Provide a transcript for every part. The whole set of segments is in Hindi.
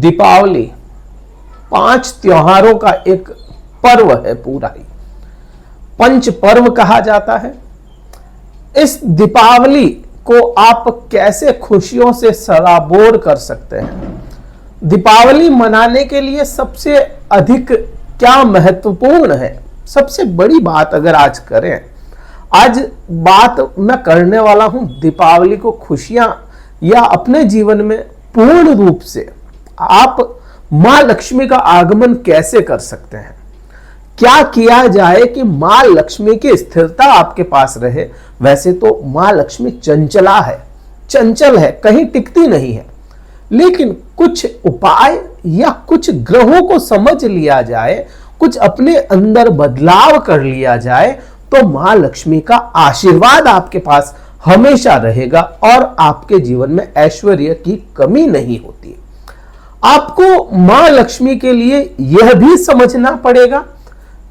दीपावली 5 त्योहारों का एक पर्व है, पूरा ही पंच पर्व कहा जाता है। इस दीपावली को आप कैसे खुशियों से सराबोर कर सकते हैं? दीपावली मनाने के लिए सबसे अधिक क्या महत्वपूर्ण है? सबसे बड़ी बात अगर आज करें, आज बात मैं करने वाला हूं दीपावली को खुशियां या अपने जीवन में पूर्ण रूप से आप मां लक्ष्मी का आगमन कैसे कर सकते हैं। क्या किया जाए कि मां लक्ष्मी की स्थिरता आपके पास रहे। वैसे तो मां लक्ष्मी चंचला है, चंचल है, कहीं टिकती नहीं है, लेकिन कुछ उपाय या कुछ ग्रहों को समझ लिया जाए, कुछ अपने अंदर बदलाव कर लिया जाए, तो मां लक्ष्मी का आशीर्वाद आपके पास हमेशा रहेगा और आपके जीवन में ऐश्वर्य की कमी नहीं होती। आपको मां लक्ष्मी के लिए यह भी समझना पड़ेगा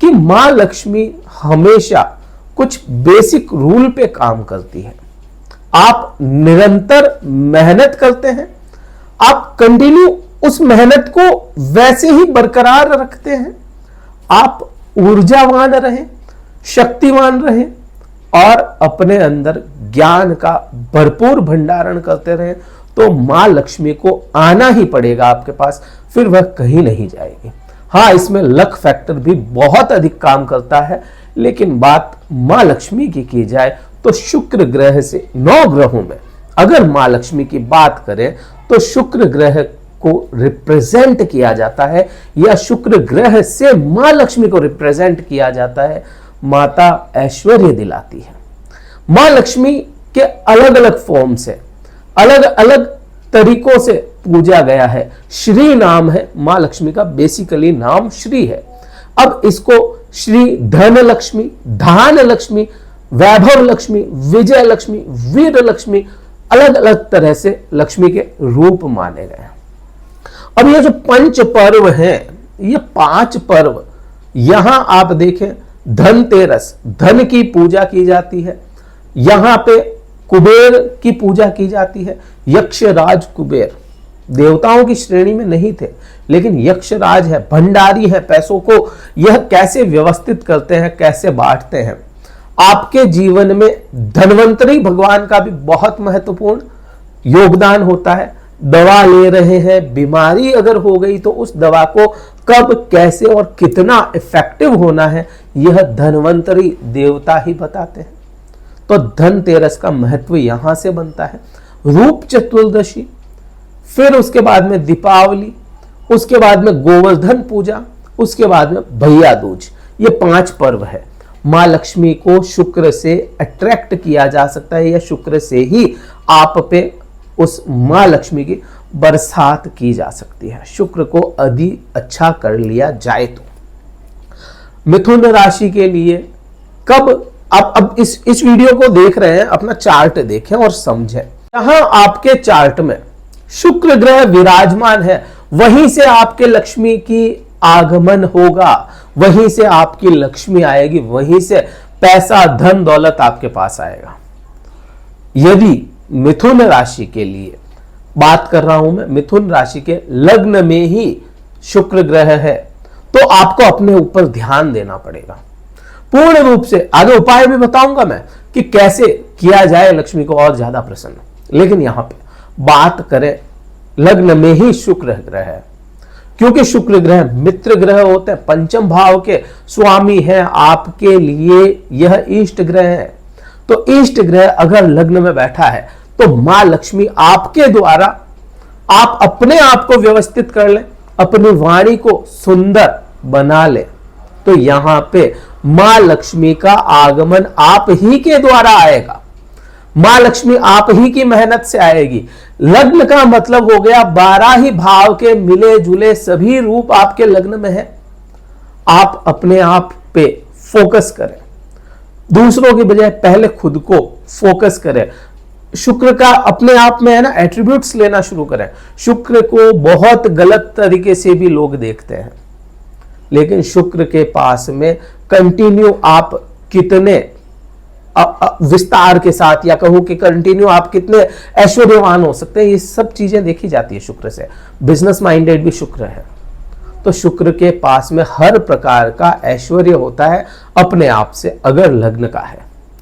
कि मां लक्ष्मी हमेशा कुछ बेसिक रूल पे काम करती है। आप निरंतर मेहनत करते हैं, आप कंटिन्यू उस मेहनत को वैसे ही बरकरार रखते हैं, आप ऊर्जावान रहें, शक्तिवान रहें और अपने अंदर ज्ञान का भरपूर भंडारण करते रहें, तो मां लक्ष्मी को आना ही पड़ेगा आपके पास, फिर वह कहीं नहीं जाएगी। हाँ, इसमें लक फैक्टर भी बहुत अधिक काम करता है, लेकिन बात मां लक्ष्मी की जाए तो शुक्र ग्रह से 9 ग्रहों में अगर मां लक्ष्मी की बात करें तो शुक्र ग्रह को रिप्रेजेंट किया जाता है या शुक्र ग्रह से मां लक्ष्मी को रिप्रेजेंट किया जाता है। माता ऐश्वर्य दिलाती है। मां लक्ष्मी के अलग अलग फॉर्म से, अलग अलग तरीकों से पूजा गया है। श्री नाम है मां लक्ष्मी का, बेसिकली नाम श्री है। अब इसको श्री धन लक्ष्मी, धान लक्ष्मी, वैभव लक्ष्मी, विजय लक्ष्मी, वीर लक्ष्मी, अलग अलग तरह से लक्ष्मी के रूप माने गए हैं। अब ये जो पंच पर्व हैं, ये 5 पर्व, यहां आप देखें धनतेरस, धन की पूजा की जाती है। यहां पे कुबेर की पूजा की जाती है। यक्षराज कुबेर देवताओं की श्रेणी में नहीं थे, लेकिन यक्षराज है, भंडारी है, पैसों को यह कैसे व्यवस्थित करते हैं, कैसे बांटते हैं। आपके जीवन में धन्वंतरी भगवान का भी बहुत महत्वपूर्ण योगदान होता है। दवा ले रहे हैं, बीमारी अगर हो गई तो उस दवा को कब, कैसे और कितना इफेक्टिव होना है, यह धन्वंतरी देवता ही बताते हैं। तो धनतेरस का महत्व यहां से बनता है। रूप चतुर्दशी, फिर उसके बाद में दीपावली, उसके बाद में गोवर्धन पूजा, उसके बाद में भैया दूज। ये 5 पर्व है। मां लक्ष्मी को शुक्र से अट्रैक्ट किया जा सकता है या शुक्र से ही आप पे उस मां लक्ष्मी की बरसात की जा सकती है, शुक्र को अधिक अच्छा कर लिया जाए तो। मिथुन राशि के लिए कब अब इस वीडियो को देख रहे हैं, अपना चार्ट देखें और समझें। यहां आपके चार्ट में शुक्र ग्रह विराजमान है, वहीं से आपके लक्ष्मी की आगमन होगा, वहीं से आपकी लक्ष्मी आएगी, वहीं से पैसा धन दौलत आपके पास आएगा। यदि मिथुन राशि के लिए बात कर रहा हूं मैं, मिथुन राशि के लग्न में ही शुक्र ग्रह है, तो आपको अपने ऊपर ध्यान देना पड़ेगा पूर्ण रूप से। आगे उपाय भी बताऊंगा मैं कि कैसे किया जाए लक्ष्मी को और ज्यादा प्रसन्न। लेकिन यहां पे बात करें, लग्न में ही शुक्र ग्रह है, क्योंकि शुक्र ग्रह मित्र ग्रह होते हैं, पंचम भाव के स्वामी हैं आपके लिए, यह इष्ट ग्रह है। तो इष्ट ग्रह अगर लग्न में बैठा है तो मां लक्ष्मी आपके द्वारा, आप अपने आप को व्यवस्थित कर ले, अपनी वाणी को सुंदर बना ले, तो यहां पे मां लक्ष्मी का आगमन आप ही के द्वारा आएगा। मां लक्ष्मी आप ही की मेहनत से आएगी। लग्न का मतलब हो गया 12 ही भाव के मिले जुले सभी रूप आपके लग्न में है। आप अपने आप पे फोकस करें, दूसरों की बजाय पहले खुद को फोकस करें। शुक्र का अपने आप में है ना एट्रीब्यूट्स लेना शुरू करें। शुक्र को बहुत गलत तरीके से भी लोग देखते हैं, लेकिन शुक्र के पास में कंटिन्यू आप कितने विस्तार के साथ, या कहो कि कंटिन्यू आप कितने ऐश्वर्यवान हो सकते हैं, ये सब चीजें देखी जाती है शुक्र से। बिजनेस माइंडेड भी शुक्र है, तो शुक्र के पास में हर प्रकार का ऐश्वर्य होता है अपने आप से। अगर लग्न का है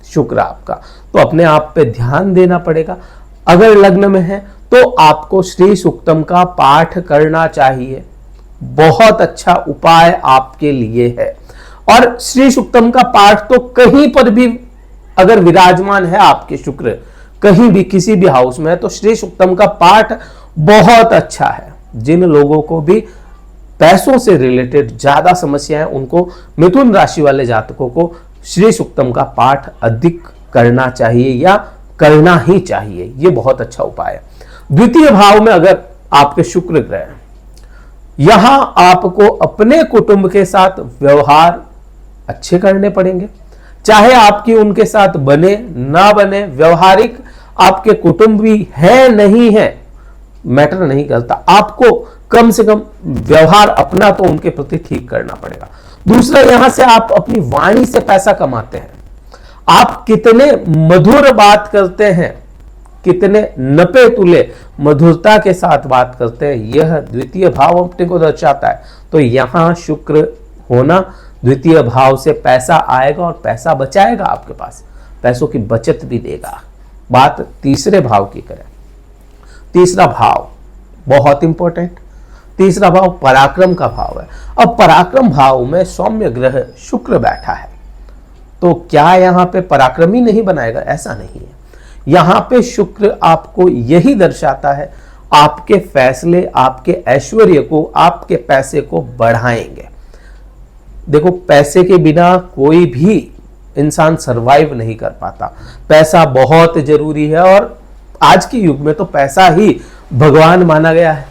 शुक्र आपका, तो अपने आप पे ध्यान देना पड़ेगा। अगर लग्न में है तो आपको श्री सूक्तम का पाठ करना चाहिए, बहुत अच्छा उपाय आपके लिए है। और श्री सूक्तम का पाठ तो कहीं पर भी अगर विराजमान है आपके शुक्र, कहीं भी किसी भी हाउस में है, तो श्री सूक्तम का पाठ बहुत अच्छा है। जिन लोगों को भी पैसों से रिलेटेड ज्यादा समस्या है, उनको, मिथुन राशि वाले जातकों को श्री सूक्तम का पाठ अधिक करना चाहिए या करना ही चाहिए। ये बहुत अच्छा उपाय है। द्वितीय भाव में अगर आपके शुक्र ग्रह हैं, यहां आपको अपने कुटुंब के साथ व्यवहार अच्छे करने पड़ेंगे, चाहे आपकी उनके साथ बने ना बने। व्यवहारिक आपके कुटुंबी है नहीं है मैटर नहीं करता, आपको कम से कम व्यवहार अपना तो उनके प्रति ठीक करना पड़ेगा। दूसरा, यहां से आप अपनी वाणी से पैसा कमाते हैं। आप कितने मधुर बात करते हैं, कितने नपे तुले मधुरता के साथ बात करते हैं, यह द्वितीय भाव अपने को दर्शाता है। तो यहां शुक्र होना, द्वितीय भाव से पैसा आएगा और पैसा बचाएगा आपके पास, पैसों की बचत भी देगा। बात तीसरे भाव की करें, तीसरा भाव बहुत इंपॉर्टेंट, तीसरा भाव पराक्रम का भाव है। अब पराक्रम भाव में सौम्य ग्रह शुक्र बैठा है, तो क्या यहां पे पराक्रमी नहीं बनाएगा? ऐसा नहीं है। यहां पे शुक्र आपको यही दर्शाता है, आपके फैसले आपके ऐश्वर्य को, आपके पैसे को बढ़ाएंगे। देखो, पैसे के बिना कोई भी इंसान सरवाइव नहीं कर पाता। पैसा बहुत जरूरी है, और आज के युग में तो पैसा ही भगवान माना गया है।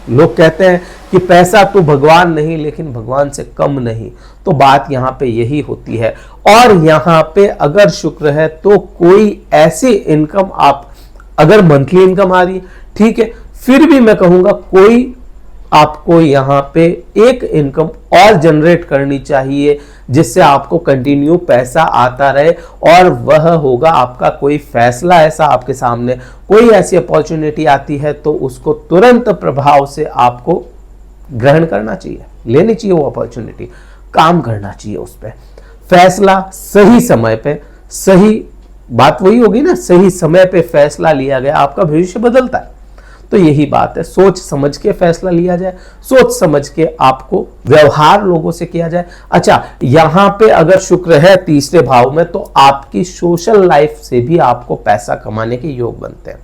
लोग कहते हैं कि पैसा तो भगवान नहीं, लेकिन भगवान से कम नहीं। तो बात यहां पे यही होती है। और यहां पे अगर शुक्र है तो कोई ऐसी इनकम, आप अगर मंथली इनकम आ रही है ठीक है, फिर भी मैं कहूंगा कोई आपको यहां पे एक इनकम और जनरेट करनी चाहिए, जिससे आपको कंटिन्यू पैसा आता रहे। और वह होगा आपका कोई फैसला ऐसा आपके सामने, कोई ऐसी अपॉर्चुनिटी आती है तो उसको तुरंत प्रभाव से आपको ग्रहण करना चाहिए, लेनी चाहिए वो अपॉर्चुनिटी, काम करना चाहिए उस पर। फैसला सही समय पे, सही बात वही होगी ना, सही समय पे फैसला लिया गया, आपका भविष्य बदलता है। तो यही बात है, सोच समझ के फैसला लिया जाए, सोच समझ के आपको व्यवहार लोगों से किया जाए। अच्छा, यहां पे अगर शुक्र है तीसरे भाव में, तो आपकी सोशल लाइफ से भी आपको पैसा कमाने के योग बनते हैं।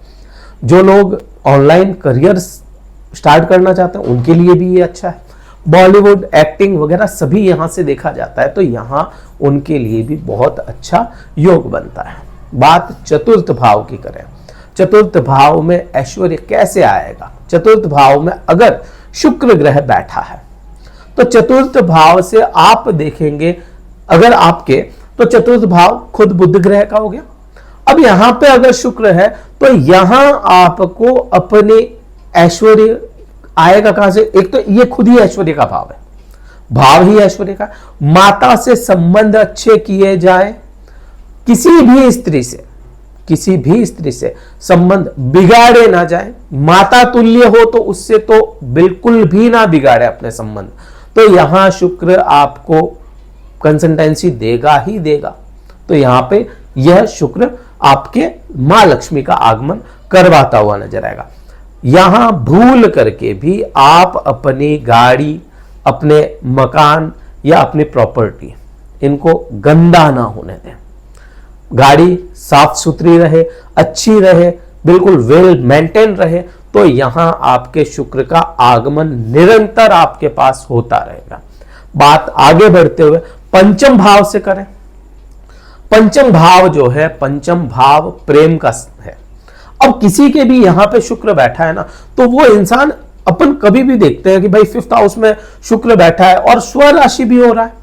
जो लोग ऑनलाइन करियर स्टार्ट करना चाहते हैं उनके लिए भी ये अच्छा है। बॉलीवुड, एक्टिंग वगैरह सभी यहां से देखा जाता है, तो यहां उनके लिए भी बहुत अच्छा योग बनता है। बात चतुर्थ भाव की करें, चतुर्थ भाव में ऐश्वर्य कैसे आएगा? चतुर्थ भाव में अगर शुक्र ग्रह बैठा है, तो चतुर्थ भाव से आप देखेंगे, अगर आपके, तो चतुर्थ भाव खुद बुध ग्रह का हो गया। अब यहां पे अगर शुक्र है, तो यहां आपको अपने ऐश्वर्य आएगा कहां से? एक तो ये खुद ही ऐश्वर्य का भाव है, भाव ही ऐश्वर्य का। माता से संबंध अच्छे किए जाए, किसी भी स्त्री से, किसी भी स्त्री से संबंध बिगाड़े ना जाए, माता तुल्य हो तो उससे तो बिल्कुल भी ना बिगाड़े अपने संबंध। तो यहां शुक्र आपको कंसल्टेंसी देगा ही देगा। तो यहां पे यह शुक्र आपके मां लक्ष्मी का आगमन करवाता हुआ नजर आएगा। यहां भूल करके भी आप अपनी गाड़ी, अपने मकान या अपनी प्रॉपर्टी, इनको गंदा ना होने दें। गाड़ी साफ सुथरी रहे, अच्छी रहे, बिल्कुल वेल मेंटेन रहे, तो यहां आपके शुक्र का आगमन निरंतर आपके पास होता रहेगा। बात आगे बढ़ते हुए पंचम भाव से करें। पंचम भाव जो है, पंचम भाव प्रेम का है। अब किसी के भी यहां पे शुक्र बैठा है ना, तो वो इंसान, अपन कभी भी देखते हैं कि भाई 5th हाउस में शुक्र बैठा है और स्वराशि भी हो रहा है,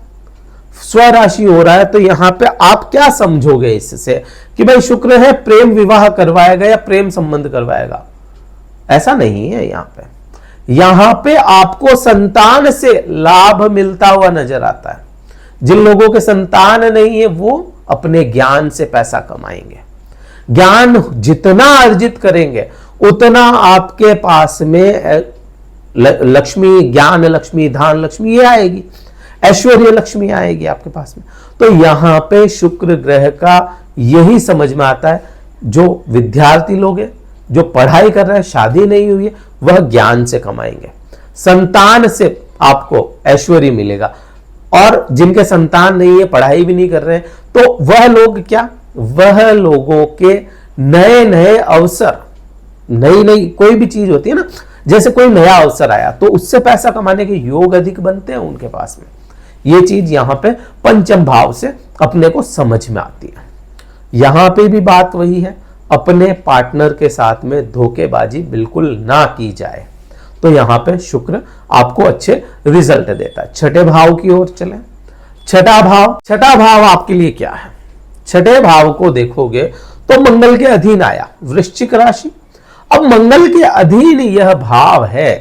स्वराशि हो रहा है, तो यहां पे आप क्या समझोगे इससे कि भाई शुक्र है प्रेम विवाह करवाएगा या प्रेम संबंध करवाएगा? ऐसा नहीं है। यहां पे आपको संतान से लाभ मिलता हुआ नजर आता है। जिन लोगों के संतान नहीं है वो अपने ज्ञान से पैसा कमाएंगे। ज्ञान जितना अर्जित करेंगे उतना आपके पास में लक्ष्मी, ज्ञान लक्ष्मी, धान लक्ष्मी ये आएगी, ऐश्वर्य लक्ष्मी आएगी आपके पास में। तो यहां पे शुक्र ग्रह का यही समझ में आता है, जो विद्यार्थी लोग हैं, जो पढ़ाई कर रहे हैं, शादी नहीं हुई है, वह ज्ञान से कमाएंगे, संतान से आपको ऐश्वर्य मिलेगा। और जिनके संतान नहीं है, पढ़ाई भी नहीं कर रहे हैं, तो वह लोग क्या, वह लोगों के नए नए अवसर, नई कोई भी चीज होती है ना, जैसे कोई नया अवसर आया तो उससे पैसा कमाने के योग अधिक बनते हैं उनके पास में। ये चीज यहां पे पंचम भाव से अपने को समझ में आती है। यहां पे भी बात वही है, अपने पार्टनर के साथ में धोखेबाजी बिल्कुल ना की जाए। तो यहां पे शुक्र आपको अच्छे रिजल्ट देता है। छठे भाव की ओर चले। छठा भाव आपके लिए क्या है? छठे भाव को देखोगे तो मंगल के अधीन आया, वृश्चिक राशि। अब मंगल के अधीन यह भाव है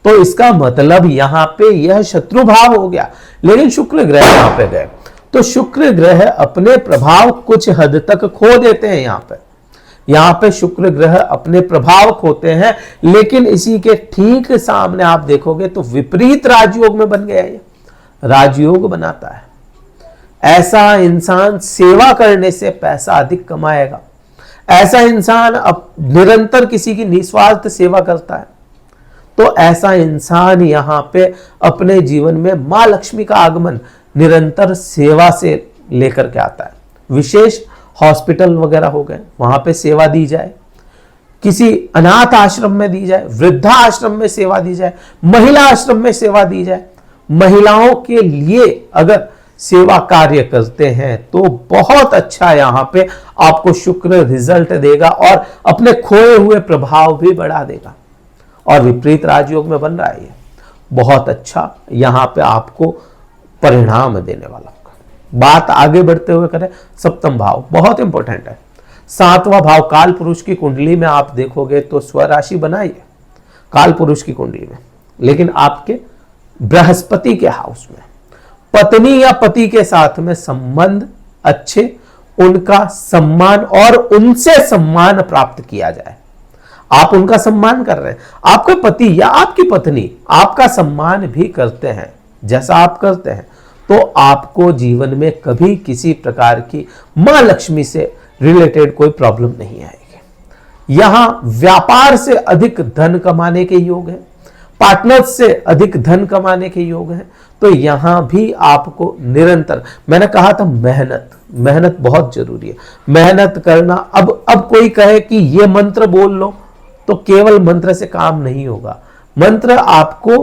तो इसका मतलब यहां पे यह शत्रु भाव हो गया, लेकिन शुक्र ग्रह यहां पे गए तो शुक्र ग्रह अपने प्रभाव कुछ हद तक खो देते हैं। यहां पे शुक्र ग्रह अपने प्रभाव खोते हैं, लेकिन इसी के ठीक सामने आप देखोगे तो विपरीत राजयोग में बन गया। ये राजयोग बनाता है। ऐसा इंसान सेवा करने से पैसा अधिक कमाएगा। ऐसा इंसान अब निरंतर किसी की निस्वार्थ सेवा करता है तो ऐसा इंसान यहां पे अपने जीवन में मां लक्ष्मी का आगमन निरंतर सेवा से लेकर के आता है। विशेष हॉस्पिटल वगैरह हो गए, वहां पे सेवा दी जाए, किसी अनाथ आश्रम में दी जाए, वृद्धा आश्रम में सेवा दी जाए, महिला आश्रम में सेवा दी जाए। महिलाओं के लिए अगर सेवा कार्य करते हैं तो बहुत अच्छा यहां पे आपको शुक्र रिजल्ट देगा और अपने खोए हुए प्रभाव भी बढ़ा देगा। और विपरीत राजयोग में बन रहा है ये, बहुत अच्छा यहां पे आपको परिणाम देने वाला होगा। बात आगे बढ़ते हुए करें, सप्तम भाव बहुत इंपॉर्टेंट है। सातवां भाव काल पुरुष की कुंडली में आप देखोगे तो स्वराशि बनाई है काल पुरुष की कुंडली में, लेकिन आपके बृहस्पति के हाउस में पत्नी या पति के साथ में संबंध अच्छे, उनका सम्मान और उनसे सम्मान प्राप्त किया जाए। आप उनका सम्मान कर रहे हैं, आपका पति या आपकी पत्नी आपका सम्मान भी करते हैं जैसा आप करते हैं, तो आपको जीवन में कभी किसी प्रकार की मां लक्ष्मी से रिलेटेड कोई प्रॉब्लम नहीं आएगी। यहां व्यापार से अधिक धन कमाने के योग है, पार्टनर से अधिक धन कमाने के योग हैं। तो यहां भी आपको निरंतर, मैंने कहा था मेहनत बहुत जरूरी है, मेहनत करना। अब कोई कहे कि ये मंत्र बोल लो, तो केवल मंत्र से काम नहीं होगा। मंत्र आपको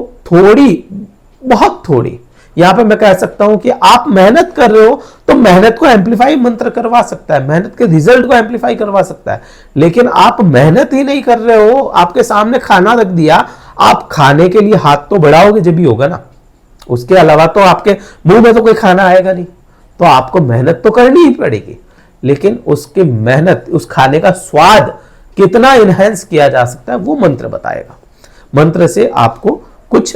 बहुत थोड़ी, यहां पे मैं कह सकता हूं कि आप मेहनत कर रहे हो तो मेहनत को एम्पलीफाई मंत्र करवा सकता है, मेहनत के रिजल्ट को एम्पलीफाई करवा सकता है। लेकिन आप मेहनत ही नहीं कर रहे हो, आपके सामने खाना रख दिया, आप खाने के लिए हाथ तो बढ़ाओगे जब भी होगा ना, उसके अलावा तो आपके मुंह में तो कोई खाना आएगा नहीं। तो आपको मेहनत तो करनी ही पड़ेगी, लेकिन उसके मेहनत, उस खाने का स्वाद कितना इनहेंस किया जा सकता है वो मंत्र बताएगा। मंत्र से आपको कुछ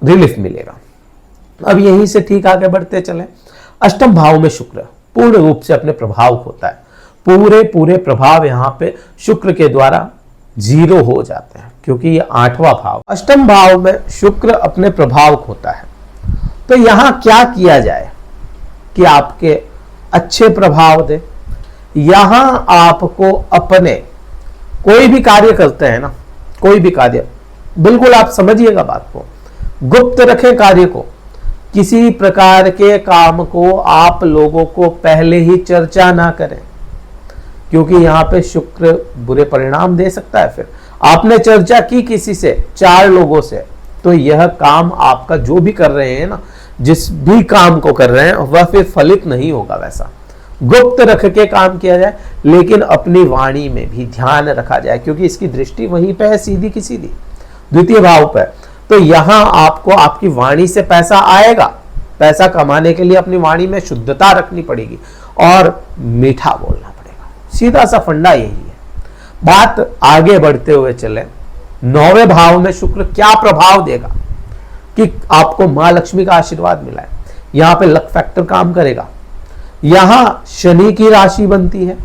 रिलीफ मिलेगा। अब यहीं से ठीक आगे बढ़ते चले, अष्टम भाव में शुक्र पूर्ण रूप से अपने प्रभाव खोता है। पूरे प्रभाव यहां पे शुक्र के द्वारा जीरो हो जाते हैं, क्योंकि ये आठवां भाव, अष्टम भाव में शुक्र अपने प्रभाव खोता है। तो यहां क्या किया जाए कि आपके अच्छे प्रभाव दे? यहां आपको अपने कोई भी कार्य करते हैं ना, कोई भी कार्य, बिल्कुल आप समझिएगा बात को, गुप्त रखें कार्य को। किसी प्रकार के काम को आप लोगों को पहले ही चर्चा ना करें, क्योंकि यहां पे शुक्र बुरे परिणाम दे सकता है। फिर आपने चर्चा की किसी से, 4 लोगों से, तो यह काम आपका जो भी कर रहे हैं ना, जिस भी काम को कर रहे हैं, वह फिर फलित नहीं होगा। वैसा गुप्त रख के काम किया जाए, लेकिन अपनी वाणी में भी ध्यान रखा जाए, क्योंकि इसकी दृष्टि वहीं पे है, सीधी की सीधी द्वितीय भाव पर। तो यहां आपको आपकी वाणी से पैसा आएगा। पैसा कमाने के लिए अपनी वाणी में शुद्धता रखनी पड़ेगी और मीठा बोलना पड़ेगा। सीधा सा फंडा यही है। बात आगे बढ़ते हुए चले, 9वें भाव में शुक्र क्या प्रभाव देगा कि आपको मां लक्ष्मी का आशीर्वाद मिला है। यहां पे लक फैक्टर काम करेगा। यहां शनि की राशि बनती है,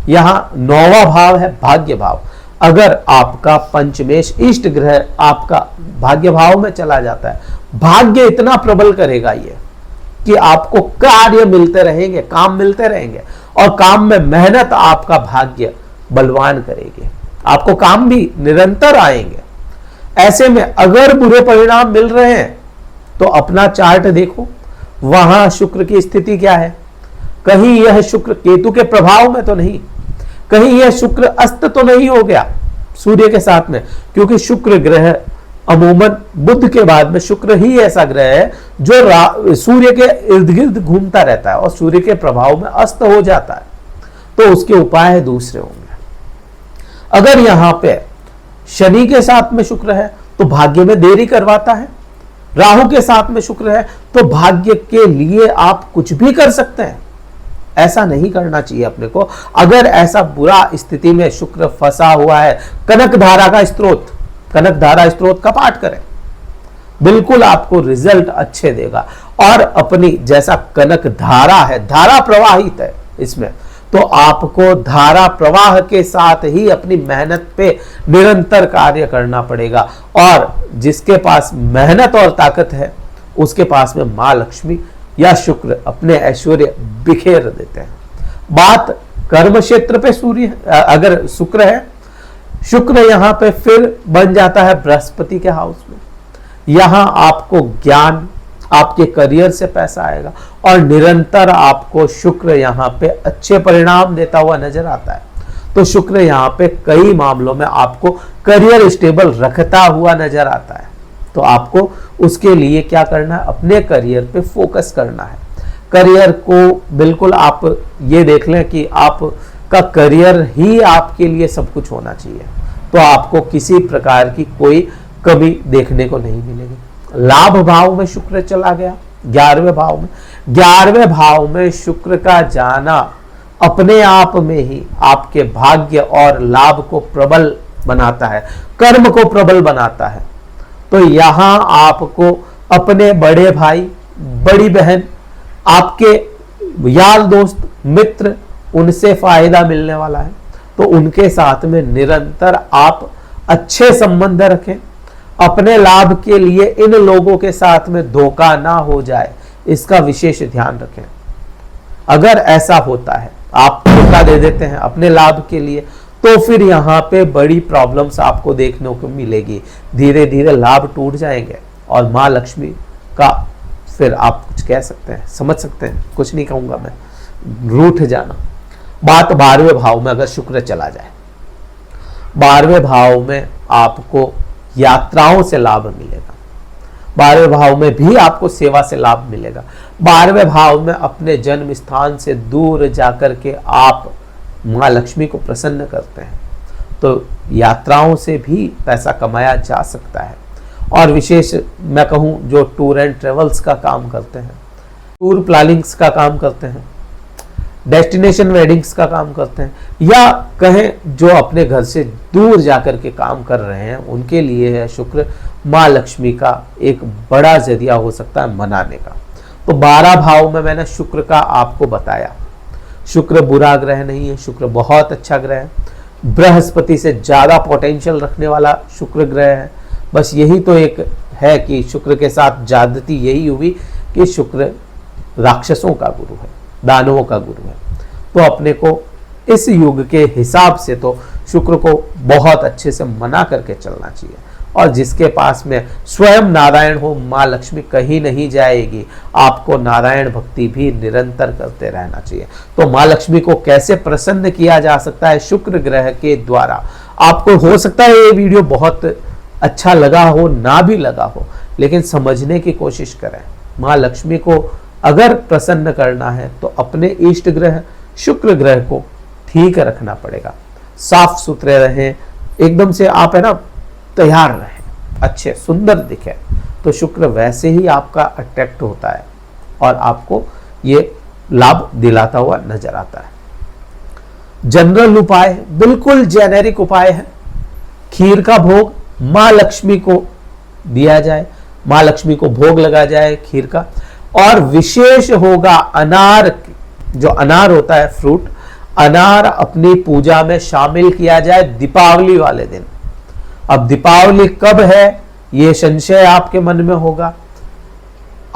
यहां 9वां भाव है भाग्य भाव। अगर आपका पंचमेश इष्ट ग्रह आपका भाग्य भाव में चला जाता है, भाग्य इतना प्रबल करेगा ये कि आपको कार्य मिलते रहेंगे, काम मिलते रहेंगे, और काम में मेहनत आपका भाग्य बलवान करेगी, आपको काम भी निरंतर आएंगे। ऐसे में अगर बुरे परिणाम मिल रहे हैं तो अपना चार्ट देखो, वहां शुक्र की स्थिति क्या है। कहीं यह शुक्र केतु के प्रभाव में तो नहीं, कहीं यह शुक्र अस्त तो नहीं हो गया सूर्य के साथ में, क्योंकि शुक्र ग्रह अमूमन बुध के बाद में शुक्र ही ऐसा ग्रह है जो सूर्य के इर्द गिर्द घूमता रहता है और सूर्य के प्रभाव में अस्त हो जाता है, तो उसके उपाय दूसरे होंगे। अगर यहां पे शनि के साथ में शुक्र है तो भाग्य में देरी करवाता है, राहु के साथ में शुक्र है तो भाग्य के लिए आप कुछ भी कर सकते हैं, ऐसा नहीं करना चाहिए अपने को। अगर ऐसा बुरा स्थिति में शुक्र फंसा हुआ है, कनक धारा का स्त्रोत, कनक धारा स्त्रोत का पाठ करें, बिल्कुल आपको रिजल्ट अच्छे देगा। और अपनी जैसा कनक धारा है, धारा प्रवाहित है इसमें, तो आपको धारा प्रवाह के साथ ही अपनी मेहनत पे निरंतर कार्य करना पड़ेगा। और जिसके पास मेहनत और ताकत है उसके पास में मां लक्ष्मी या शुक्र अपने ऐश्वर्य बिखेर देते हैं। बात कर्म क्षेत्र पे सूर्य अगर शुक्र है, शुक्र यहां पे फिर बन जाता है बृहस्पति के हाउस में। यहां आपको ज्ञान, आपके करियर से पैसा आएगा और निरंतर आपको शुक्र यहां पे अच्छे परिणाम देता हुआ नजर आता है। तो शुक्र यहां पे कई मामलों में आपको करियर स्टेबल रखता हुआ नजर आता है। तो आपको उसके लिए क्या करना है, अपने करियर पे फोकस करना है। करियर को बिल्कुल आप ये देख लें कि आपका करियर ही आपके लिए सब कुछ होना चाहिए, तो आपको किसी प्रकार की कोई कमी देखने को नहीं मिलेगी। लाभ भाव में शुक्र चला गया 11वें भाव में। 11वें भाव में शुक्र का जाना अपने आप में ही आपके भाग्य और लाभ को प्रबल बनाता है, कर्म को प्रबल बनाता है। तो यहां आपको अपने बड़े भाई, बड़ी बहन, आपके यार दोस्त, मित्र, उनसे फायदा मिलने वाला है। तो उनके साथ में निरंतर आप अच्छे संबंध रखें। अपने लाभ के लिए इन लोगों के साथ में धोखा ना हो जाए, इसका विशेष ध्यान रखें। अगर ऐसा होता है, आप धोखा दे देते हैं अपने लाभ के लिए, तो फिर यहां पे बड़ी प्रॉब्लम्स आपको देखने को मिलेगी। धीरे धीरे लाभ टूट जाएंगे और मां लक्ष्मी का फिर आप कुछ कह सकते हैं, समझ सकते हैं, कुछ नहीं कहूंगा मैं, रूठ जाना। बात 12वें भाव में अगर शुक्र चला जाए, 12वें भाव में आपको यात्राओं से लाभ मिलेगा। 12वें भाव में भी आपको सेवा से लाभ मिलेगा। 12वें भाव में अपने जन्म स्थान से दूर जाकर के आप मां लक्ष्मी को प्रसन्न करते हैं, तो यात्राओं से भी पैसा कमाया जा सकता है। और विशेष मैं कहूं जो टूर एंड ट्रेवल्स का काम करते हैं, टूर प्लानिंग्स का काम करते हैं, डेस्टिनेशन वेडिंग्स का काम करते हैं, या कहें जो अपने घर से दूर जाकर के काम कर रहे हैं, उनके लिए है शुक्र मां लक्ष्मी का एक बड़ा जरिया हो सकता है मनाने का। तो 12 भाव में मैंने शुक्र का आपको बताया। शुक्र बुरा ग्रह नहीं है, शुक्र बहुत अच्छा ग्रह है, बृहस्पति से ज्यादा पोटेंशियल रखने वाला शुक्र ग्रह है। बस यही तो एक है कि शुक्र के साथ ज्यादती यही हुई कि शुक्र राक्षसों का गुरु है, दानवों का गुरु है। तो अपने को इस युग के हिसाब से तो शुक्र को बहुत अच्छे से मना करके चलना चाहिए। और जिसके पास में स्वयं नारायण हो, मां लक्ष्मी कहीं नहीं जाएगी, आपको नारायण भक्ति भी निरंतर करते रहना चाहिए। तो मां लक्ष्मी को कैसे प्रसन्न किया जा सकता है शुक्र ग्रह के द्वारा, आपको हो सकता है ये वीडियो बहुत अच्छा लगा हो, ना भी लगा हो, लेकिन समझने की कोशिश करें। मां लक्ष्मी को अगर प्रसन्न करना है तो अपने इष्ट ग्रह शुक्र ग्रह को ठीक रखना पड़ेगा, साफ सुथरे रहें, एकदम से आप है ना तैयार रहें, अच्छे सुंदर दिखे, तो शुक्र वैसे ही आपका अट्रैक्ट होता है और आपको ये लाभ दिलाता हुआ नजर आता है। जनरल उपाय बिल्कुल जेनेरिक उपाय है, खीर का भोग मां लक्ष्मी को दिया जाए, मां लक्ष्मी को भोग लगा जाए खीर का। और विशेष होगा अनार जो अनार होता है फ्रूट, अनार अपनी पूजा में शामिल किया जाए दीपावली वाले दिन। अब दीपावली कब है ये संशय आपके मन में होगा।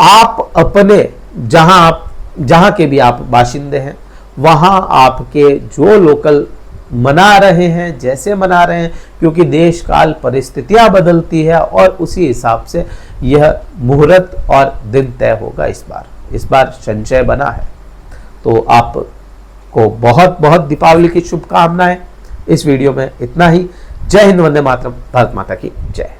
आप अपने जहां के भी आप बाशिंदे हैं वहां आपके जो लोकल मना रहे हैं, जैसे मना रहे हैं, क्योंकि देश काल परिस्थितियां बदलती है और उसी हिसाब से यह मुहूर्त और दिन तय होगा। इस बार संशय बना है। तो आपको बहुत बहुत दीपावली की शुभकामनाएं। इस वीडियो में इतना ही। जय हिंद, वंदे मातरम, भारत माता की जय।